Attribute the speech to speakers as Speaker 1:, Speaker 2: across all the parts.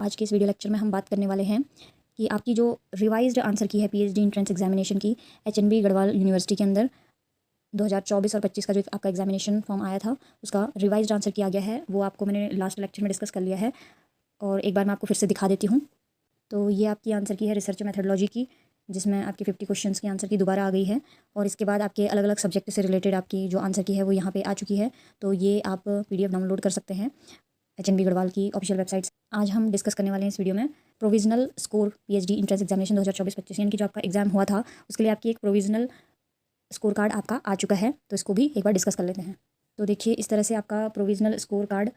Speaker 1: आज के इस वीडियो लेक्चर में हम बात करने वाले हैं कि आपकी जो रिवाइज्ड आंसर की है पीएचडी एंट्रेंस एग्जामिनेशन की एचएनबी गढ़वाल यूनिवर्सिटी के अंदर 2024 और 25 का जो आपका एग्जामिनेशन फॉर्म आया था उसका रिवाइज्ड आंसर किया गया है। वो आपको मैंने लास्ट लेक्चर में डिस्कस कर लिया है और एक बार मैं आपको फिर से दिखा देती हूँ। तो ये आपकी आंसर की है रिसर्च मेथडोलॉजी की, जिसमें आपकी 50 क्वेश्चंस की आंसर की दोबारा आ गई है। और इसके बाद आपके अलग अलग सब्जेक्ट से रिलेटेड आपकी जो आंसर की है वो यहाँ पे आ चुकी है। तो ये आप PDF डाउनलोड कर सकते हैं एचएनबी गढ़वाल की ऑफिशियल वेबसाइट से। आज हम डिस्कस करने वाले हैं इस वीडियो में provisional score PhD entrance examination 2024-25 यानी कि जो आपका एग्जाम हुआ था उसके लिए आपकी एक प्रोविजनल स्कोर कार्ड आपका आ चुका है। तो इसको भी एक बार डिस्कस कर लेते हैं। तो देखिए इस तरह से आपका provisional score card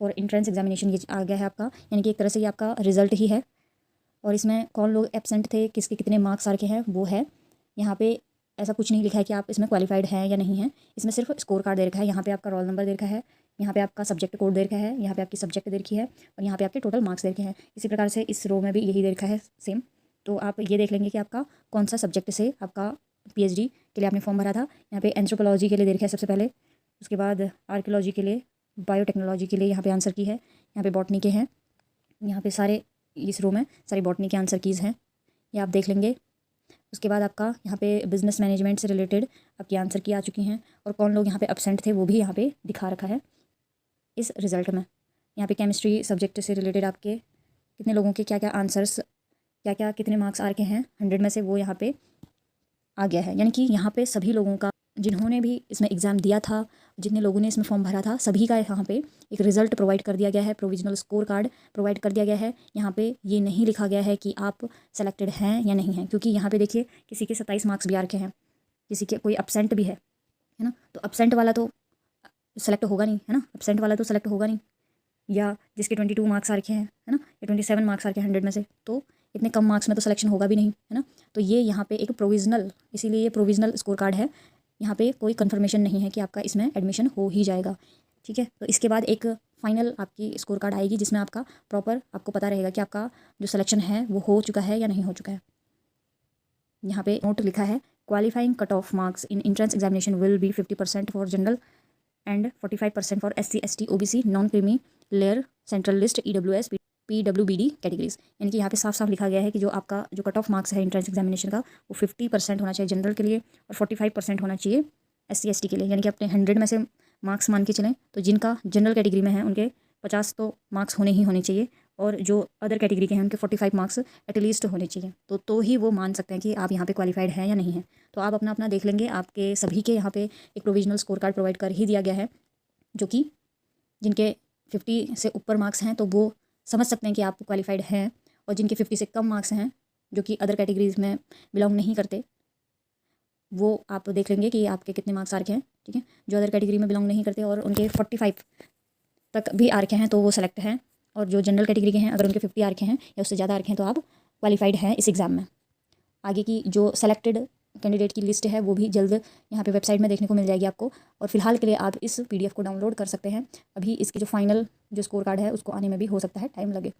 Speaker 1: for entrance examination ये आ गया है आपका, यानी कि एक तरह से ये आपका रिजल्ट ही है। और इसमें कौन लोग एब्सेंट थे, किसके कितने मार्क्स आ रखे हैं वो है। यहाँ पे ऐसा कुछ नहीं लिखा है कि आप इसमें क्वालिफाइड हैं या नहीं हैं, इसमें सिर्फ स्कोर कार्ड दे रखा है। यहाँ पे आपका रोल नंबर दे रखा है, यहाँ पे आपका सब्जेक्ट कोड दे रखा है, यहाँ पे आपकी सब्जेक्ट दे रखी है और यहाँ पे आपके टोटल मार्क्स दे रखे हैं। इसी प्रकार से इस रो में भी यही दे रखा है सेम। तो आप ये देख लेंगे कि आपका कौन सा सब्जेक्ट से आपका पीएचडी के लिए आपने फॉर्म भरा था। यहाँ पे एंथ्रोपोलॉजी के लिए दे रखा है सबसे पहले, उसके बाद आर्कियोलॉजी के लिए, बायोटेक्नोलॉजी के लिए यहाँ पे आंसर की है, यहाँ पे बॉटनी के हैं, यहाँ पे सारे इस रो में सारी बॉटनी के आंसर कीज़ हैं, ये आप देख लेंगे। उसके बाद आपका यहाँ पे बिजनेस मैनेजमेंट से रिलेटेड आपकी आंसर की आ चुकी हैं और कौन लोग यहाँ पे एब्सेंट थे वो भी यहाँ पे दिखा रखा है इस रिज़ल्ट में। यहाँ पे केमिस्ट्री सब्जेक्ट से रिलेटेड आपके कितने लोगों के क्या क्या आंसर्स, क्या क्या कितने मार्क्स आ रखे हैं 100 में से, वो यहाँ पे आ गया है। यानी कि यहाँ पे सभी लोगों का, जिन्होंने भी इसमें एग्ज़ाम दिया था, जितने लोगों ने इसमें फॉर्म भरा था, सभी का यहाँ पे एक रिज़ल्ट प्रोवाइड कर दिया गया है, प्रोविजनल स्कोर कार्ड प्रोवाइड कर दिया गया है। यहाँ पे ये नहीं लिखा गया है कि आप सेलेक्टेड हैं या नहीं हैं, क्योंकि यहाँ पे देखिए किसी के 27 मार्क्स भी आ रखे हैं, किसी के कोई एब्सेंट भी है ना। तो एब्सेंट वाला तो सेलेक्ट होगा नहीं, है ना, एब्सेंट वाला तो सेलेक्ट होगा नहीं। या जिसके 22 मार्क्स आ रखे हैं, है ना, या 27 मार्क्स आ रखे हैं 100 में से, तो इतने कम मार्क्स में तो सिलेक्शन होगा भी नहीं, है ना। तो ये यहाँ पे एक प्रोविजनल, इसीलिए ये प्रोविजनल स्कोर कार्ड है। यहाँ पे कोई कंफर्मेशन नहीं है कि आपका इसमें एडमिशन हो ही जाएगा, ठीक है। तो इसके बाद एक फाइनल आपकी स्कोर कार्ड आएगी जिसमें आपका प्रॉपर आपको पता रहेगा कि आपका जो सिलेक्शन है वो हो चुका है या नहीं हो चुका है। यहाँ पे नोट लिखा है, qualifying cut off marks in entrance examination will be 50% for general and 45% for SC ST OBC non creamy layer central list EWS PWBD categories. यानी कि यहाँ पे साफ साफ लिखा गया है कि जो आपका जो कट ऑफ मार्क्स है एंट्रेंस एग्जामिनेशन का वो 50% होना चाहिए जनरल के लिए और 45% होना चाहिए SC ST के लिए। यानी कि अपने 100 में से मार्क्स मान के चलें तो जिनका जनरल कैटेगरी में है उनके 50 तो मार्क्स होने ही होने चाहिए और जो अदर कैटेगरी के हैं उनके 45 मार्क्स एटलीस्ट होने चाहिए। तो ही वो मान सकते हैं कि आप यहाँ पे क्वालिफाइड हैं या नहीं हैं। तो आप अपना अपना देख लेंगे। आपके सभी के यहाँ पे एक प्रोविजनल स्कोर कार्ड प्रोवाइड कर ही दिया गया है, जो कि जिनके 50 से ऊपर मार्क्स हैं तो वो समझ सकते हैं कि आप क्वालिफाइड हैं, और जिनके 50 से कम मार्क्स हैं जो कि अदर कैटेगरीज में बिलोंग नहीं करते, वो आप देख लेंगे कि आपके कितने मार्क्स आ रखे हैं, ठीक है। जो अदर कैटेगरी में बिलोंग नहीं करते और उनके 45 तक भी आ रखे हैं तो वो सेलेक्ट हैं, और जो जनरल कैटेगरी के हैं अगर उनके 50 आ रखे हैं या उससे ज़्यादा आ रखे हैं तो आप क्वालिफाइड हैं इस एग्ज़ाम में। आगे की जो सेलेक्टेड कैंडिडेट की लिस्ट है वो भी जल्द यहाँ पे वेबसाइट में देखने को मिल जाएगी आपको, और फिलहाल के लिए आप इस PDF को डाउनलोड कर सकते हैं। अभी इसकी जो फाइनल जो स्कोर कार्ड है उसको आने में भी हो सकता है टाइम लगे।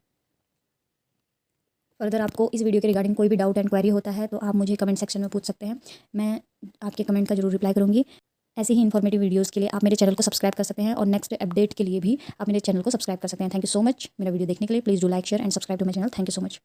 Speaker 1: फर्दर आपको इस वीडियो के रिगार्डिंग कोई भी डाउट एंड क्वेरी होता है तो आप मुझे कमेंट सेक्शन में पूछ सकते हैं, मैं आपके कमेंट का जरूर रिप्लाई करूँगी। ऐसे ही इन्फॉर्मेटिव वीडियोस के लिए आप मेरे चैनल को सब्सक्राइब कर सकते हैं और नेक्स्ट अपडेट के लिए भी आप मेरे चैनल को सब्सक्राइब कर सकते हैं। थैंक यू सो मच मेरा वीडियो देखने के लिए। Please do like share and subscribe to my channel. Thank you so much.